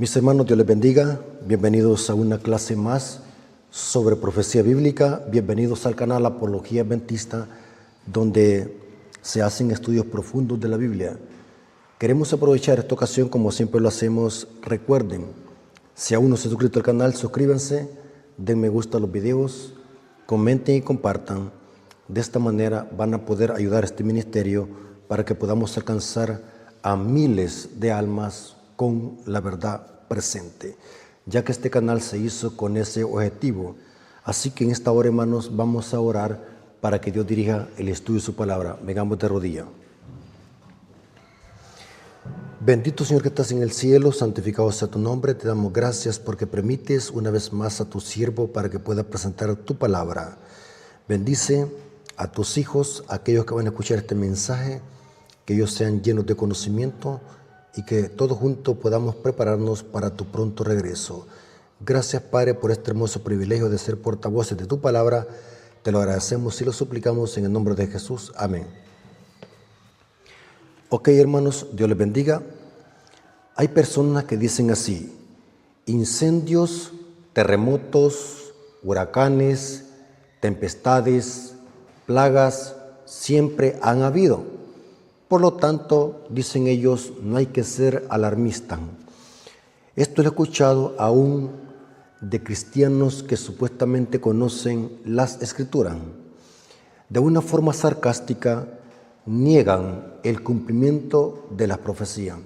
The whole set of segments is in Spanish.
Mis hermanos, Dios les bendiga. Bienvenidos a una clase más sobre profecía bíblica. Bienvenidos al canal Apología Adventista, donde se hacen estudios profundos de la Biblia. Queremos aprovechar esta ocasión, como siempre lo hacemos. Recuerden, si aún no se han suscrito al canal, suscríbanse, den me gusta a los videos, comenten y compartan. De esta manera van a poder ayudar a este ministerio para que podamos alcanzar a miles de almas con la verdad presente, ya que este canal se hizo con ese objetivo. Así que en esta hora, hermanos, vamos a orar para que Dios dirija el estudio de su palabra. Vengamos de rodillas. Bendito Señor que estás en el cielo, santificado sea tu nombre. Te damos gracias porque permites una vez más a tu siervo para que pueda presentar tu palabra. Bendice a tus hijos, a aquellos que van a escuchar este mensaje, que ellos sean llenos de conocimiento y que todos juntos podamos prepararnos para tu pronto regreso. Gracias, Padre, por este hermoso privilegio de ser portavoces de tu palabra. Te lo agradecemos y lo suplicamos en el nombre de Jesús. Amén. Ok, hermanos, Dios les bendiga. Hay personas que dicen así: incendios, terremotos, huracanes, tempestades, plagas, siempre han habido. Por lo tanto, dicen ellos, no hay que ser alarmistas. Esto lo he escuchado aún de cristianos que supuestamente conocen las Escrituras. De una forma sarcástica, niegan el cumplimiento de las profecías.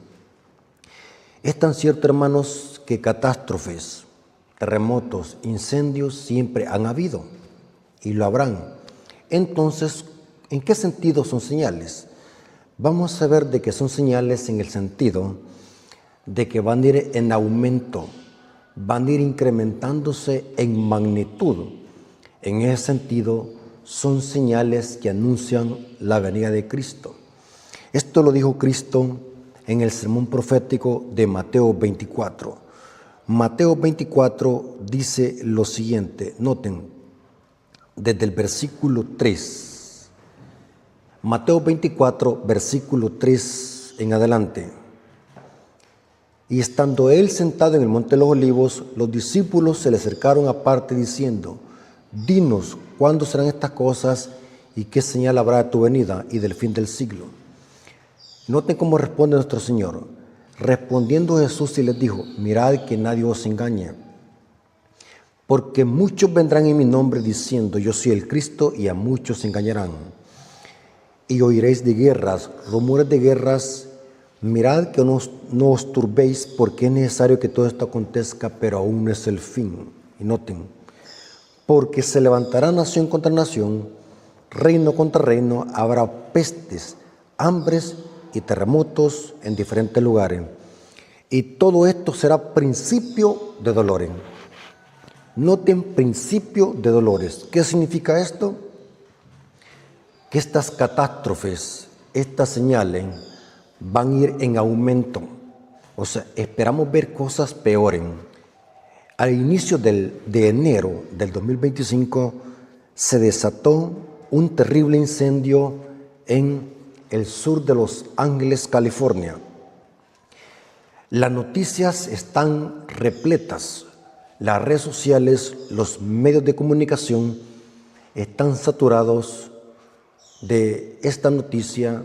Es tan cierto, hermanos, que catástrofes, terremotos, incendios siempre han habido y lo habrán. Entonces, ¿en qué sentido son señales? Vamos a ver de que son señales en el sentido de que van a ir en aumento, van a ir incrementándose en magnitud. En ese sentido, son señales que anuncian la venida de Cristo. Esto lo dijo Cristo en el sermón profético de Mateo 24. Mateo 24 dice lo siguiente, noten, desde el versículo 3. Mateo 24, versículo 3 en adelante. Y estando él sentado en el monte de los olivos, los discípulos se le acercaron aparte diciendo: dinos, ¿cuándo serán estas cosas y qué señal habrá de tu venida y del fin del siglo? Noten cómo responde nuestro Señor. Respondiendo Jesús y les dijo: mirad que nadie os engañe, porque muchos vendrán en mi nombre diciendo: yo soy el Cristo, y a muchos se engañarán. Y oiréis de guerras, rumores de guerras. Mirad que no os turbéis, porque es necesario que todo esto acontezca, pero aún no es el fin. Y noten, porque se levantará nación contra nación, reino contra reino, habrá pestes, hambres y terremotos en diferentes lugares. Y todo esto será principio de dolores. Noten, principio de dolores. ¿Qué significa esto? Que estas catástrofes, estas señales, van a ir en aumento. O sea, esperamos ver cosas peores. Al inicio de enero del 2025 se desató un terrible incendio en el sur de Los Ángeles, California. Las noticias están repletas. Las redes sociales, los medios de comunicación están saturados de esta noticia,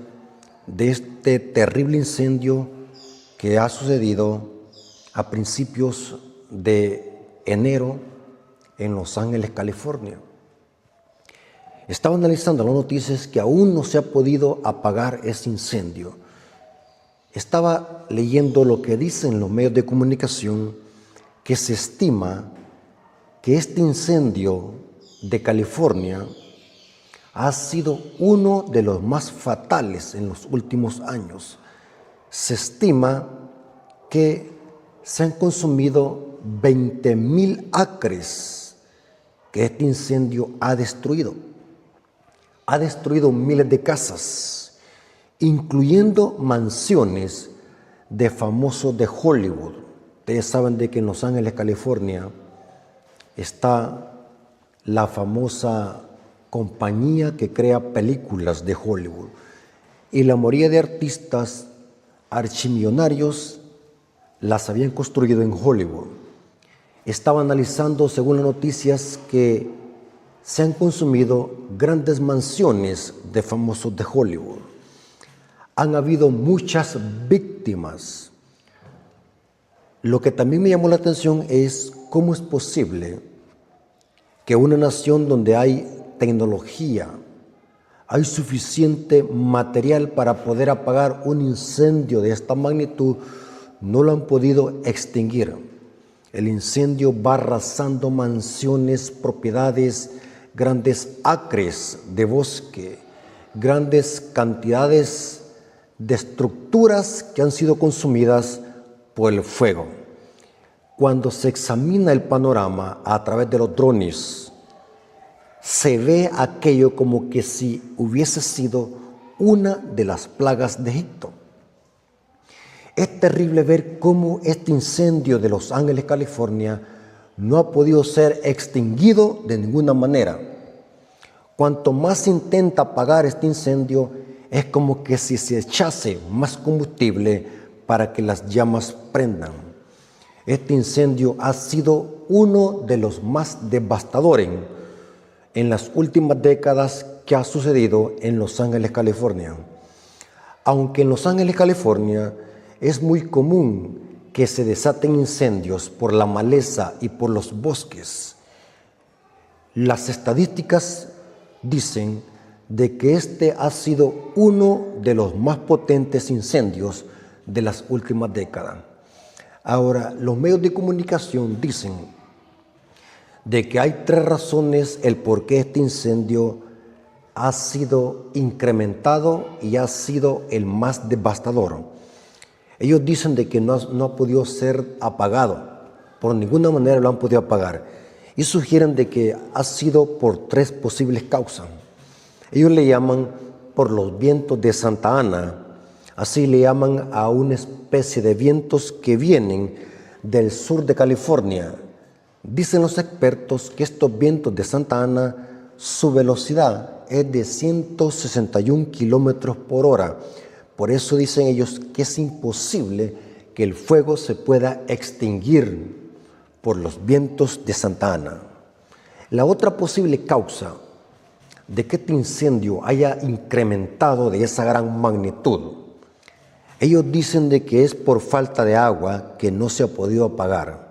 de este terrible incendio que ha sucedido a principios de enero en Los Ángeles, California. Estaba analizando las noticias que aún no se ha podido apagar ese incendio. Estaba leyendo lo que dicen los medios de comunicación, que se estima que este incendio de California ha sido uno de los más fatales en los últimos años. Se estima que se han consumido 20,000 acres que este incendio ha destruido. Ha destruido miles de casas, incluyendo mansiones de famosos de Hollywood. Ustedes saben de que en Los Ángeles, California, está la famosa compañía que crea películas de Hollywood. Y la mayoría de artistas archimillonarios las habían construido en Hollywood. Estaba analizando, según las noticias, que se han consumido grandes mansiones de famosos de Hollywood. Han habido muchas víctimas. Lo que también me llamó la atención es cómo es posible que una nación donde hay tecnología, hay suficiente material para poder apagar un incendio de esta magnitud, no lo han podido extinguir. El incendio va arrasando mansiones, propiedades, grandes acres de bosque, grandes cantidades de estructuras que han sido consumidas por el fuego. Cuando se examina el panorama a través de los drones, se ve aquello como que si hubiese sido una de las plagas de Egipto. Es terrible ver cómo este incendio de Los Ángeles, California, no ha podido ser extinguido de ninguna manera. Cuanto más se intenta apagar este incendio, es como que si se echase más combustible para que las llamas prendan. Este incendio ha sido uno de los más devastadores en las últimas décadas que ha sucedido en Los Ángeles, California. Aunque en Los Ángeles, California, es muy común que se desaten incendios por la maleza y por los bosques, las estadísticas dicen de que este ha sido uno de los más potentes incendios de las últimas décadas. Ahora, los medios de comunicación dicen de que hay 3 razones el por qué este incendio ha sido incrementado y ha sido el más devastador. Ellos dicen de que no ha podido ser apagado, por ninguna manera lo han podido apagar, y sugieren de que ha sido por 3 posibles causas. Ellos le llaman por los vientos de Santa Ana, así le llaman a una especie de vientos que vienen del sur de California. Dicen los expertos que estos vientos de Santa Ana, su velocidad es de 161 kilómetros por hora. Por eso dicen ellos que es imposible que el fuego se pueda extinguir por los vientos de Santa Ana. La otra posible causa de que este incendio haya incrementado de esa gran magnitud, ellos dicen de que es por falta de agua que no se ha podido apagar.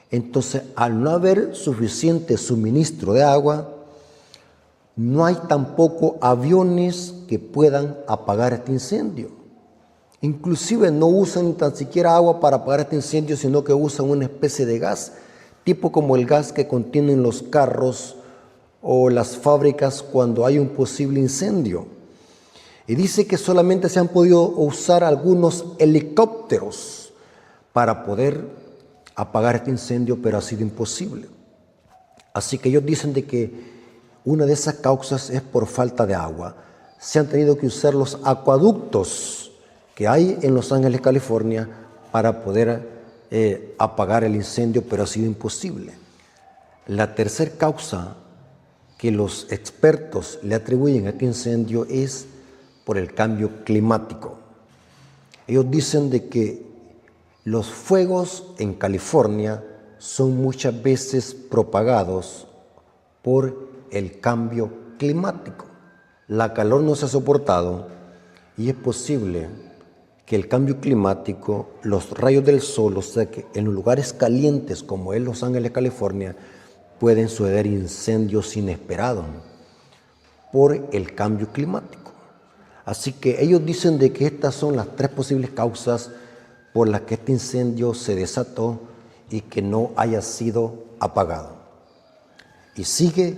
Entonces, al no haber suficiente suministro de agua, no hay tampoco aviones que puedan apagar este incendio. Inclusive no usan ni tan siquiera agua para apagar este incendio, sino que usan una especie de gas, tipo como el gas que contienen los carros o las fábricas cuando hay un posible incendio. Y dice que solamente se han podido usar algunos helicópteros para poder apagar este incendio, pero ha sido imposible. Así que ellos dicen de que una de esas causas es por falta de agua. Se han tenido que usar los acueductos que hay en Los Ángeles, California, para poder apagar el incendio, pero ha sido imposible. La tercera causa que los expertos le atribuyen a este incendio es por el cambio climático. Ellos dicen de que los fuegos en California son muchas veces propagados por el cambio climático. La calor no se ha soportado y es posible que el cambio climático, los rayos del sol, o sea que en los lugares calientes como es Los Ángeles, California, pueden suceder incendios inesperados por el cambio climático. Así que ellos dicen de que estas son las 3 posibles causas por las que este incendio se desató y que no haya sido apagado. Y sigue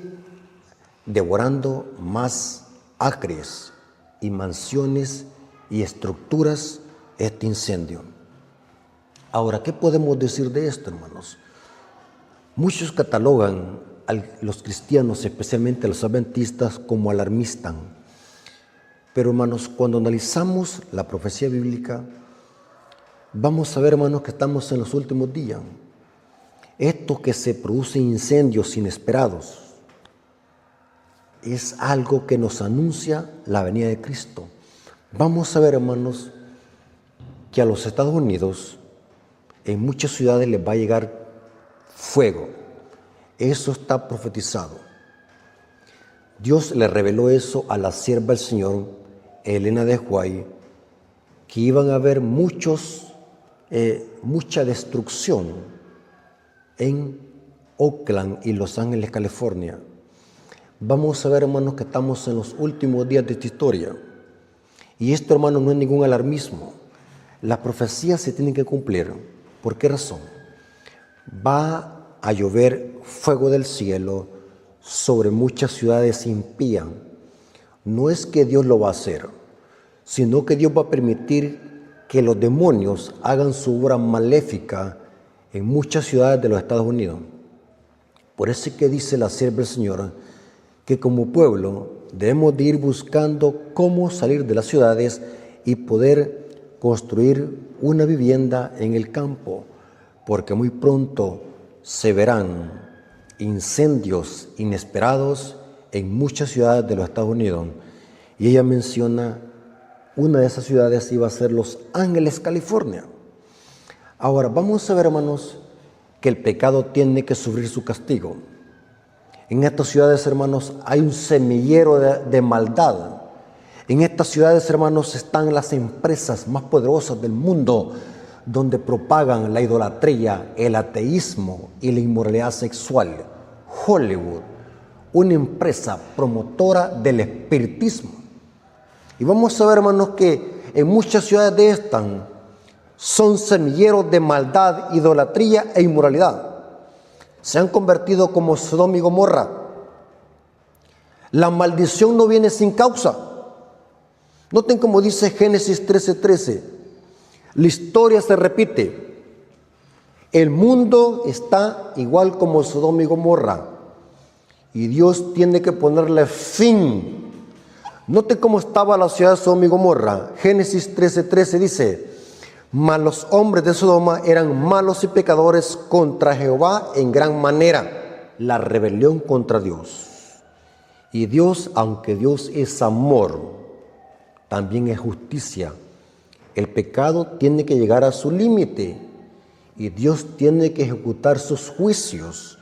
devorando más acres y mansiones y estructuras este incendio. Ahora, ¿qué podemos decir de esto, hermanos? Muchos catalogan a los cristianos, especialmente a los adventistas, como alarmistas. Pero, hermanos, cuando analizamos la profecía bíblica, vamos a ver, hermanos, que estamos en los últimos días. Esto que se produce incendios inesperados es algo que nos anuncia la venida de Cristo. Vamos a ver, hermanos, que a los Estados Unidos en muchas ciudades les va a llegar fuego. Eso está profetizado. Dios le reveló eso a la sierva del Señor, Elena de White, que iban a haber mucha destrucción en Oakland y Los Ángeles, California. Vamos a ver, hermanos, que estamos en los últimos días de esta historia. Y esto, hermanos, no es ningún alarmismo. Las profecías se tienen que cumplir. ¿Por qué razón? Va a llover fuego del cielo sobre muchas ciudades impías. No es que Dios lo va a hacer, sino que Dios va a permitir que los demonios hagan su obra maléfica en muchas ciudades de los Estados Unidos. Por eso es que dice la sierva del Señor que como pueblo debemos de ir buscando cómo salir de las ciudades y poder construir una vivienda en el campo, porque muy pronto se verán incendios inesperados en muchas ciudades de los Estados Unidos. Y ella menciona una de esas ciudades iba a ser Los Ángeles, California. Ahora vamos a ver, hermanos, que el pecado tiene que sufrir su castigo. En estas ciudades, hermanos, hay un semillero de maldad. En estas ciudades, hermanos, están las empresas más poderosas del mundo, donde propagan la idolatría, el ateísmo y la inmoralidad sexual. Hollywood, una empresa promotora del espiritismo. Y vamos a ver, hermanos, que en muchas ciudades de estas son semilleros de maldad, idolatría e inmoralidad. Se han convertido como Sodoma y Gomorra. La maldición no viene sin causa. Noten como dice Génesis 13:13. La historia se repite. El mundo está igual como Sodoma y Gomorra. Y Dios tiene que ponerle fin. Noten cómo estaba la ciudad de Sodoma y Gomorra. Génesis 13:13 dice: mas los hombres de Sodoma eran malos y pecadores contra Jehová en gran manera. La rebelión contra Dios. Y Dios, aunque Dios es amor, también es justicia. El pecado tiene que llegar a su límite y Dios tiene que ejecutar sus juicios.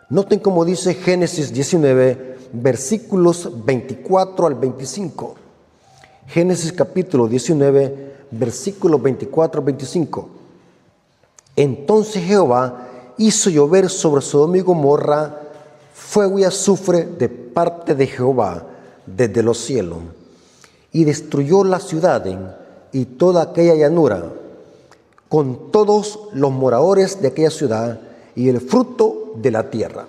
Noten cómo dice Génesis 19, versículos 24 al 25. Génesis capítulo 19, versículos 24 al 25. Entonces Jehová hizo llover sobre Sodoma y Gomorra fuego y azufre de parte de Jehová desde los cielos, y destruyó la ciudad y toda aquella llanura, con todos los moradores de aquella ciudad y el fruto de la tierra.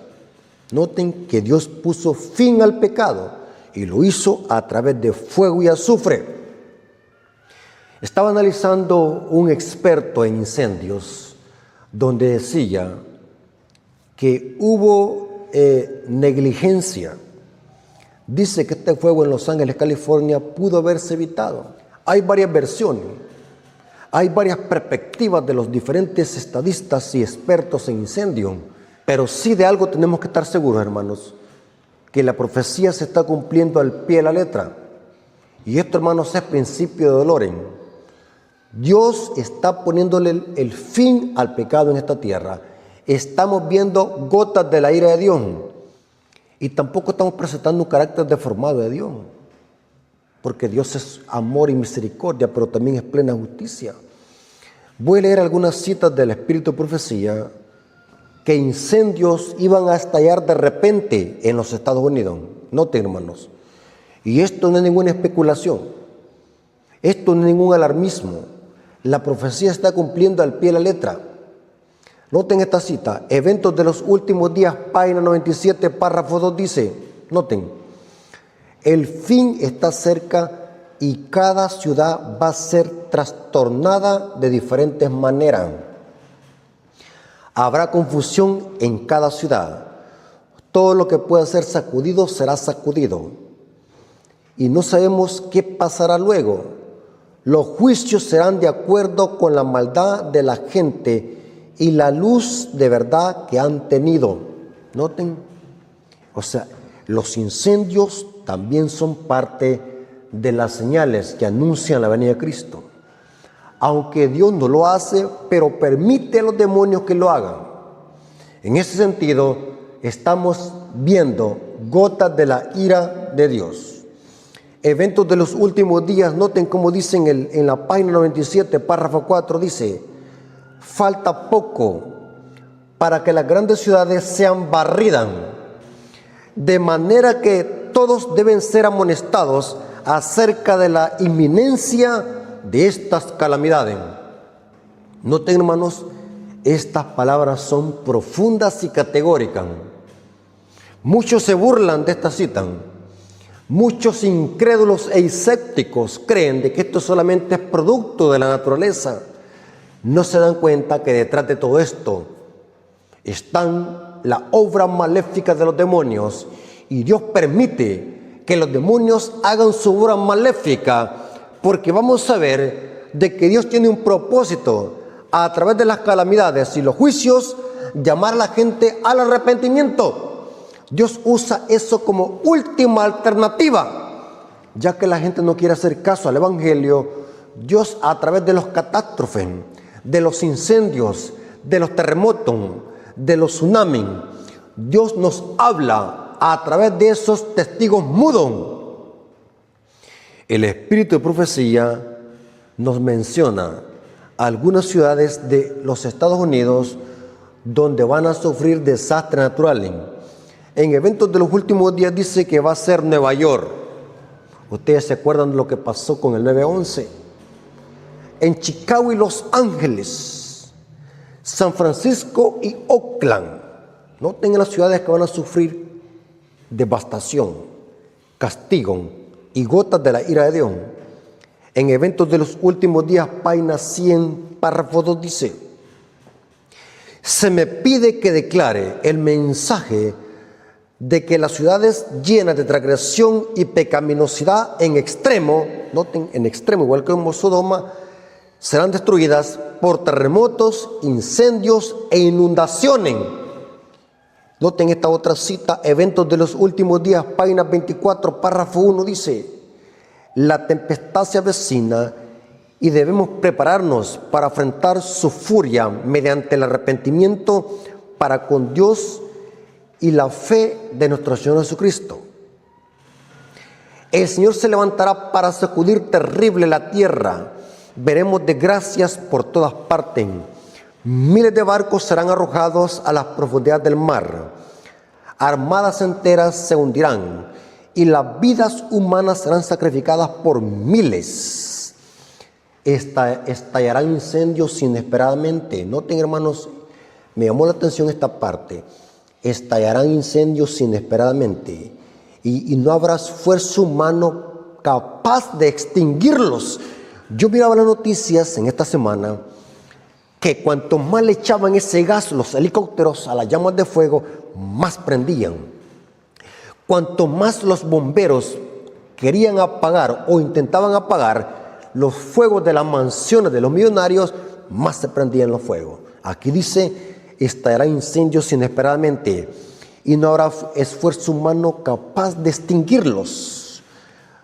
Noten que Dios puso fin al pecado y lo hizo a través de fuego y azufre. Estaba analizando un experto en incendios donde decía que hubo negligencia. Dice que este fuego en Los Ángeles, California, pudo haberse evitado. Hay varias versiones, hay varias perspectivas de los diferentes estadistas y expertos en incendios, pero sí de algo tenemos que estar seguros, hermanos, que la profecía se está cumpliendo al pie de la letra. Y esto, hermanos, es principio de dolores. Dios está poniéndole el fin al pecado en esta tierra. Estamos viendo gotas de la ira de Dios. Y tampoco estamos presentando un carácter deformado de Dios. Porque Dios es amor y misericordia, pero también es plena justicia. Voy a leer algunas citas del Espíritu de Profecía, que incendios iban a estallar de repente en los Estados Unidos. Noten, hermanos. Y esto no es ninguna especulación. Esto no es ningún alarmismo. La profecía está cumpliendo al pie de la letra. Noten esta cita. Eventos de los últimos días, página 97, párrafo 2 dice, noten, el fin está cerca y cada ciudad va a ser trastornada de diferentes maneras. Habrá confusión en cada ciudad. Todo lo que pueda ser sacudido será sacudido. Y no sabemos qué pasará luego. Los juicios serán de acuerdo con la maldad de la gente y la luz de verdad que han tenido. Noten, o sea, los incendios también son parte de las señales que anuncian la venida de Cristo. aunque Dios no lo hace, pero permite a los demonios que lo hagan. En ese sentido, estamos viendo gotas de la ira de Dios. Eventos de los últimos días, noten cómo dicen en la página 97, párrafo 4, dice: falta poco para que las grandes ciudades sean barridas, de manera que todos deben ser amonestados acerca de la inminencia de estas calamidades. Noten, hermanos, estas palabras son profundas y categóricas. Muchos se burlan de esta cita. Muchos incrédulos e escépticos creen de que esto solamente es producto de la naturaleza. No se dan cuenta que detrás de todo esto están la obra maléfica de los demonios, y Dios permite que los demonios hagan su obra maléfica, porque vamos a ver de que Dios tiene un propósito a través de las calamidades y los juicios, llamar a la gente al arrepentimiento. Dios usa eso como última alternativa, ya que la gente no quiere hacer caso al Evangelio. Dios, a través de los catástrofes, de los incendios, de los terremotos, de los tsunamis, Dios nos habla a través de esos testigos mudos. El espíritu de profecía nos menciona algunas ciudades de los Estados Unidos donde van a sufrir desastres naturales. En eventos de los últimos días dice que va a ser Nueva York. Ustedes se acuerdan de lo que pasó con el 9/11. En Chicago y Los Ángeles, San Francisco y Oakland. Noten las ciudades que van a sufrir devastación, castigo y gotas de la ira de Dios. En eventos de los últimos días, página 100, párrafo 2 dice: se me pide que declare el mensaje de que las ciudades llenas de transgresión y pecaminosidad en extremo, noten, en extremo, igual que como Sodoma, serán destruidas por terremotos, incendios e inundaciones. Noten esta otra cita, eventos de los últimos días, página 24, párrafo 1, dice: la tempestad se avecina y debemos prepararnos para afrontar su furia mediante el arrepentimiento para con Dios y la fe de nuestro Señor Jesucristo. El Señor se levantará para sacudir terrible la tierra. Veremos desgracias por todas partes. Miles de barcos serán arrojados a las profundidades del mar. Armadas enteras se hundirán y las vidas humanas serán sacrificadas por miles. Estallarán incendios inesperadamente. Noten, hermanos, me llamó la atención esta parte. Estallarán incendios inesperadamente y no habrá esfuerzo humano capaz de extinguirlos. Yo miraba las noticias en esta semana que cuanto más le echaban ese gas los helicópteros a las llamas de fuego, más prendían. Cuanto más los bomberos querían apagar o intentaban apagar los fuegos de las mansiones de los millonarios, más se prendían los fuegos. Aquí dice: estallará incendios inesperadamente y no habrá esfuerzo humano capaz de extinguirlos.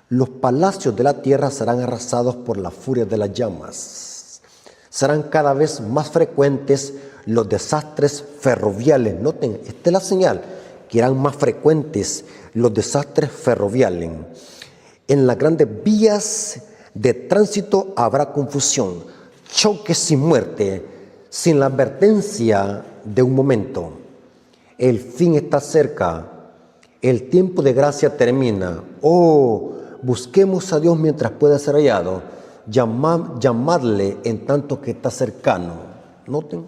Los palacios de la tierra serán arrasados por la furia de las llamas. Serán cada vez más frecuentes los desastres ferroviarios. Noten, esta es la señal, que irán más frecuentes los desastres ferroviarios. En las grandes vías de tránsito habrá confusión, choques y muerte, sin la advertencia de un momento. El fin está cerca, el tiempo de gracia termina. Oh, busquemos a Dios mientras pueda ser hallado, llamadle en tanto que está cercano. Noten,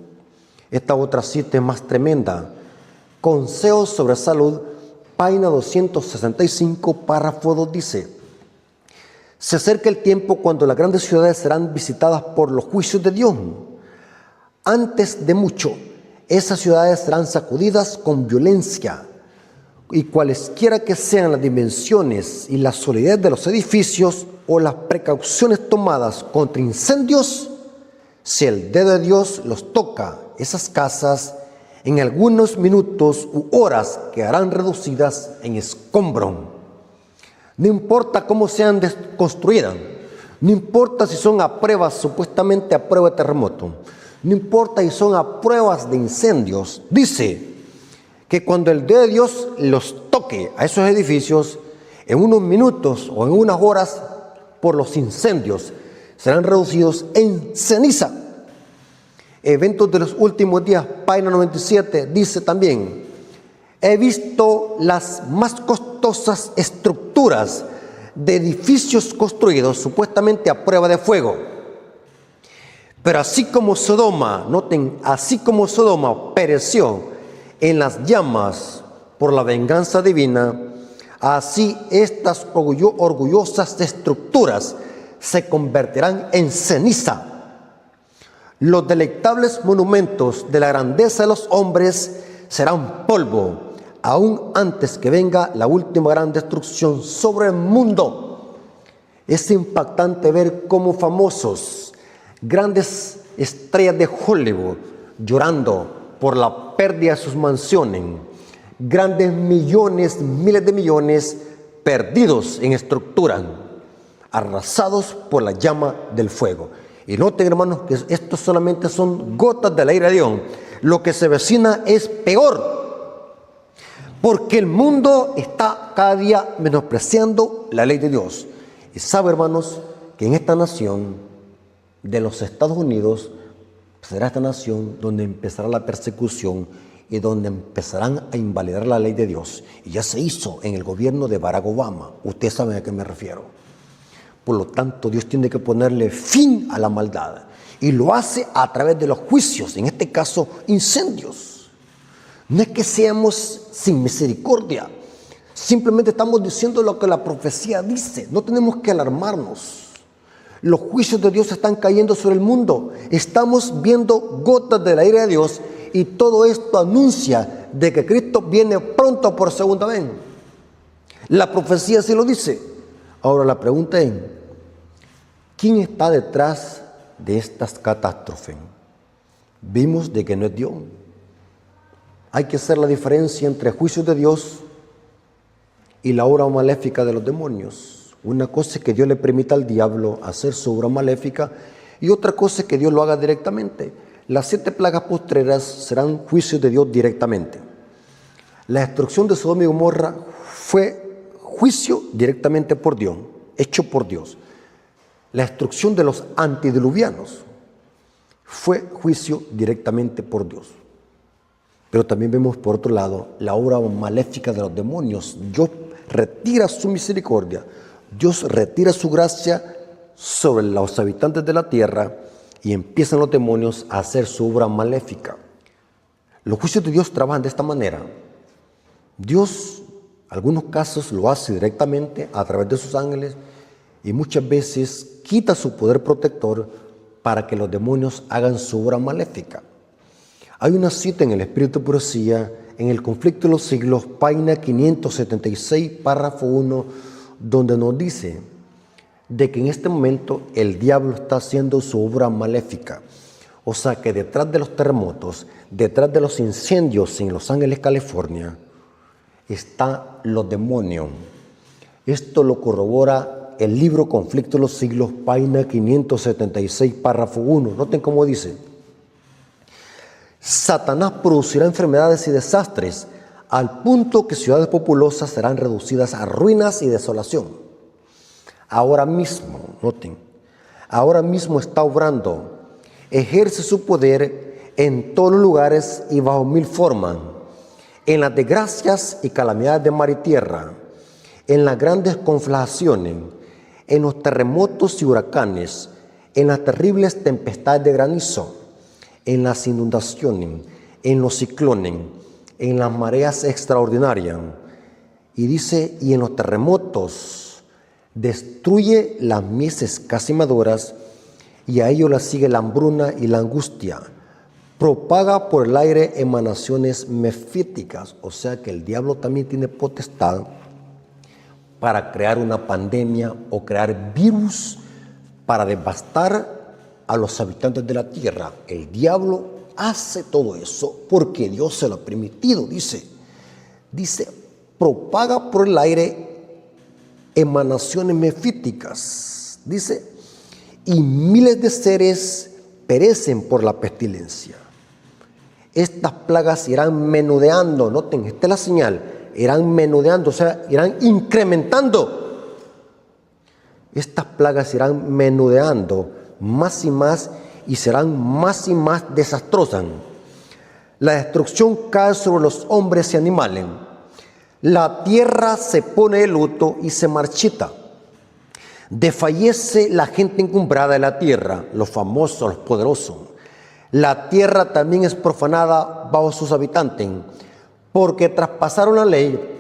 esta otra cita es más tremenda. Consejos sobre salud, página 265, párrafo 2 dice: se acerca el tiempo cuando las grandes ciudades serán visitadas por los juicios de Dios. Antes de mucho, esas ciudades serán sacudidas con violencia, y cualesquiera que sean las dimensiones y la solidez de los edificios o las precauciones tomadas contra incendios, si el dedo de Dios los toca, esas casas en algunos minutos u horas quedarán reducidas en escombro. No importa cómo sean construidas, No importa si son a pruebas, supuestamente a prueba de terremoto. No importa si son a pruebas de incendios. Dice que cuando el dedo de Dios los toque a esos edificios, en unos minutos o en unas horas, por los incendios, serán reducidos en ceniza. Eventos de los últimos días, página 97, dice también: he visto las más costosas estructuras de edificios construidos supuestamente a prueba de fuego. Pero así como Sodoma, noten, así como Sodoma pereció en las llamas por la venganza divina, así estas orgullosas estructuras se convertirán en ceniza. Los delectables monumentos de la grandeza de los hombres serán polvo, aún antes que venga la última gran destrucción sobre el mundo. Es impactante ver cómo famosos, grandes estrellas de Hollywood, llorando por la pérdida de sus mansiones, grandes millones, miles de millones perdidos en estructura, arrasados por la llama del fuego. Y noten, hermanos, que estos solamente son gotas de la ira de Dios. Lo que se avecina es peor, porque el mundo está cada día menospreciando la ley de Dios. Y sabe, hermanos, que en esta nación de los Estados Unidos será esta nación donde empezará la persecución y donde empezarán a invalidar la ley de Dios. Y ya se hizo en el gobierno de Barack Obama. Ustedes saben a qué me refiero. Por lo tanto, Dios tiene que ponerle fin a la maldad. Y lo hace a través de los juicios, en este caso, incendios. No es que seamos sin misericordia. Simplemente estamos diciendo lo que la profecía dice. No tenemos que alarmarnos. Los juicios de Dios están cayendo sobre el mundo. Estamos viendo gotas de la ira de Dios. Y todo esto anuncia de que Cristo viene pronto por segunda vez. La profecía sí lo dice. Ahora la pregunta es: ¿quién está detrás de estas catástrofes? Vimos de que no es Dios. Hay que hacer la diferencia entre juicios de Dios y la obra maléfica de los demonios. Una cosa es que Dios le permita al diablo hacer su obra maléfica y otra cosa es que Dios lo haga directamente. Las 7 plagas postreras serán juicios de Dios directamente. La destrucción de Sodoma y Gomorra fue juicio directamente por Dios, hecho por Dios. La destrucción de los antediluvianos fue juicio directamente por Dios. Pero también vemos por otro lado la obra maléfica de los demonios. Dios retira su misericordia, Dios retira su gracia sobre los habitantes de la tierra y empiezan los demonios a hacer su obra maléfica. Los juicios de Dios trabajan de esta manera. Dios, en algunos casos, lo hace directamente a través de sus ángeles y muchas veces quita su poder protector para que los demonios hagan su obra maléfica. Hay una cita en el Espíritu de Profecía, en el Conflicto de los Siglos, página 576, párrafo 1, donde nos dice de que en este momento el diablo está haciendo su obra maléfica. O sea que detrás de los terremotos, detrás de los incendios en Los Ángeles, California, están los demonios. Esto lo corrobora el libro Conflicto de los Siglos, página 576, párrafo 1. Noten cómo dice: Satanás producirá enfermedades y desastres al punto que ciudades populosas serán reducidas a ruinas y desolación. Ahora mismo, noten, ahora mismo está obrando, ejerce su poder en todos los lugares y bajo mil formas, en las desgracias y calamidades de mar y tierra, en las grandes conflagraciones, en los terremotos y huracanes, en las terribles tempestades de granizo, en las inundaciones, en los ciclones, en las mareas extraordinarias. Y dice, y en los terremotos, destruye las mieses casi maduras, y a ello la sigue la hambruna y la angustia. Propaga por el aire emanaciones mefíticas, o sea que el diablo también tiene potestad para crear una pandemia o crear virus para devastar a los habitantes de la tierra. El diablo hace todo eso porque Dios se lo ha permitido. Dice, propaga por el aire emanaciones mefíticas. Dice, y miles de seres perecen por la pestilencia. Estas plagas irán menudeando, noten, esta es la señal, irán menudeando, o sea, irán incrementando. Estas plagas irán menudeando más y serán más y más desastrosas. La destrucción cae sobre los hombres y animales. La tierra se pone de luto y se marchita. Desfallece la gente encumbrada de la tierra, los famosos, los poderosos. La tierra también es profanada bajo sus habitantes, porque traspasaron la ley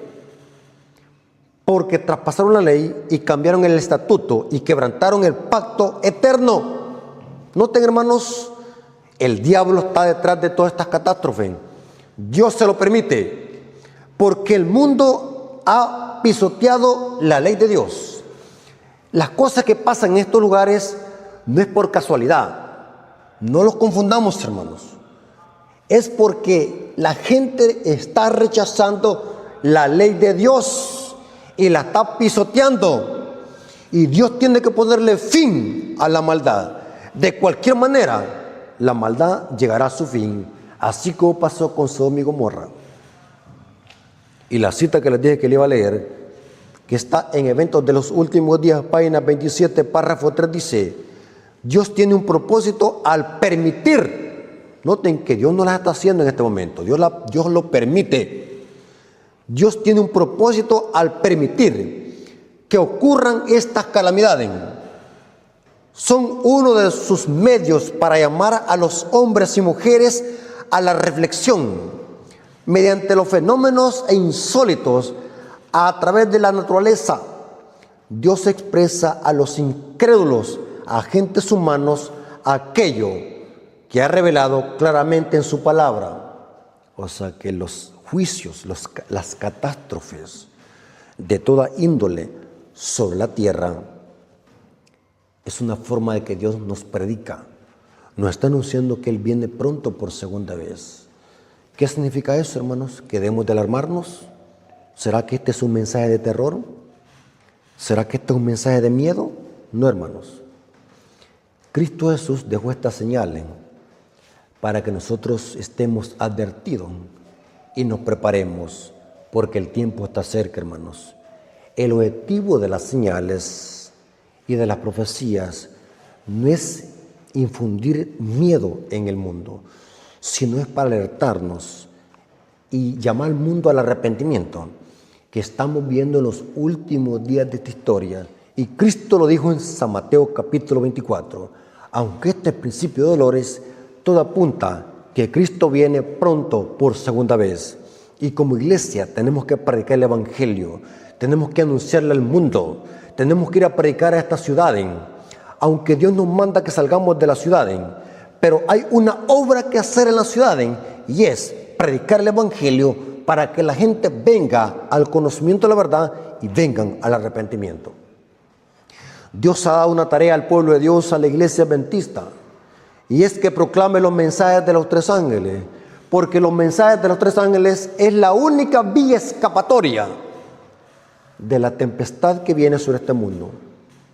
y cambiaron el estatuto y quebrantaron el pacto eterno. Noten, hermanos, el diablo está detrás de todas estas catástrofes. Dios se lo permite, porque el mundo ha pisoteado la ley de Dios. Las cosas que pasan en estos lugares no es por casualidad. No los confundamos, hermanos. Es porque la gente está rechazando la ley de Dios y la está pisoteando. Y Dios tiene que ponerle fin a la maldad. De cualquier manera, la maldad llegará a su fin, así como pasó con Sodoma y Gomorra. Y la cita que les dije que le iba a leer, que está en Eventos de los Últimos Días, página 27, párrafo 3, dice: Dios tiene un propósito al permitir. Noten que Dios no las está haciendo en este momento, Dios lo permite. Dios tiene un propósito al permitir que ocurran estas calamidades. Son uno de sus medios para llamar a los hombres y mujeres a la reflexión mediante los fenómenos insólitos a través de la naturaleza. Dios expresa a los incrédulos, agentes humanos, aquello que ha revelado claramente en su palabra. O sea que los juicios, las catástrofes de toda índole sobre la tierra es una forma de que Dios nos predica. Nos está anunciando que Él viene pronto por segunda vez. ¿Qué significa eso, hermanos? ¿Que debemos de alarmarnos? ¿Será que este es un mensaje de terror? ¿Será que este es un mensaje de miedo? No, hermanos. Cristo Jesús dejó estas señales para que nosotros estemos advertidos y nos preparemos, porque el tiempo está cerca, hermanos. El objetivo de las señales y de las profecías no es infundir miedo en el mundo, sino es para alertarnos y llamar al mundo al arrepentimiento, que estamos viendo en los últimos días de esta historia. Y Cristo lo dijo en San Mateo capítulo 24, aunque este es principio de dolores, todo apunta que Cristo viene pronto por segunda vez. Y como iglesia tenemos que predicar el evangelio, tenemos que anunciarle al mundo, tenemos que ir a predicar a esta ciudad, aunque Dios nos manda que salgamos de la ciudad, pero hay una obra que hacer en la ciudad, y es predicar el evangelio para que la gente venga al conocimiento de la verdad y vengan al arrepentimiento. Dios ha dado una tarea al pueblo de Dios, a la iglesia adventista, y es que proclame los mensajes de los tres ángeles, porque los mensajes de los tres ángeles es la única vía escapatoria de la tempestad que viene sobre este mundo.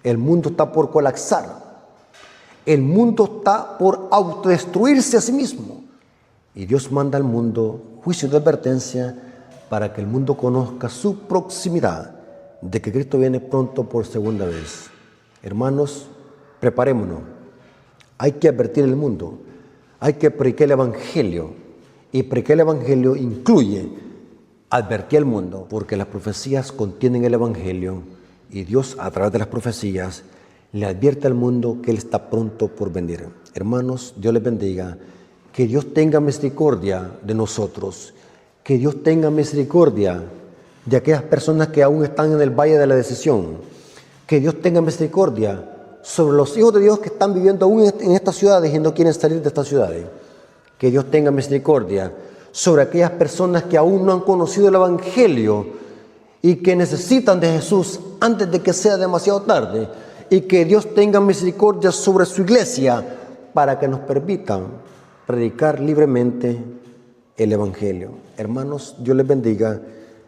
El mundo está por colapsar, el mundo está por autodestruirse a sí mismo, y Dios manda al mundo juicio de advertencia para que el mundo conozca su proximidad de que Cristo viene pronto por segunda vez. Hermanos, preparémonos. Hay que advertir el mundo, hay que predicar el evangelio, y predicar el evangelio incluye advertir al mundo, porque las profecías contienen el evangelio, y Dios a través de las profecías le advierte al mundo que Él está pronto por venir. Hermanos, Dios les bendiga, que Dios tenga misericordia de nosotros, que Dios tenga misericordia de aquellas personas que aún están en el valle de la decisión, que Dios tenga misericordia sobre los hijos de Dios que están viviendo aún en estas ciudades y no quieren salir de estas ciudades, que Dios tenga misericordia sobre aquellas personas que aún no han conocido el evangelio y que necesitan de Jesús antes de que sea demasiado tarde, y que Dios tenga misericordia sobre su iglesia para que nos permitan predicar libremente el evangelio. Hermanos, Dios les bendiga,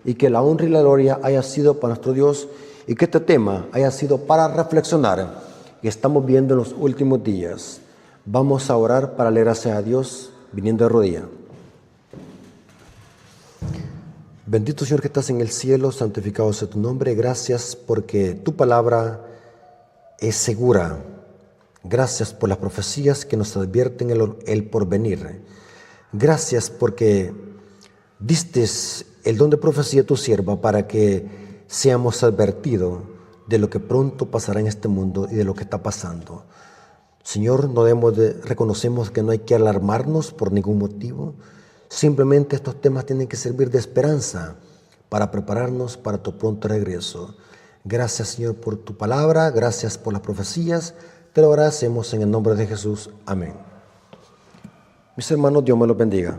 y que la honra y la gloria haya sido para nuestro Dios, y que este tema haya sido para reflexionar que estamos viendo en los últimos días. Vamos a orar para leer hacia a Dios viniendo de rodilla. Bendito Señor que estás en el cielo, santificado sea tu nombre. Gracias porque tu palabra es segura. Gracias por las profecías que nos advierten el porvenir. Gracias porque diste el don de profecía a tu sierva para que seamos advertidos de lo que pronto pasará en este mundo y de lo que está pasando. Señor, reconocemos que no hay que alarmarnos por ningún motivo. Simplemente estos temas tienen que servir de esperanza para prepararnos para tu pronto regreso. Gracias, Señor, por tu palabra. Gracias por las profecías. Te lo agradecemos en el nombre de Jesús. Amén. Mis hermanos, Dios me los bendiga.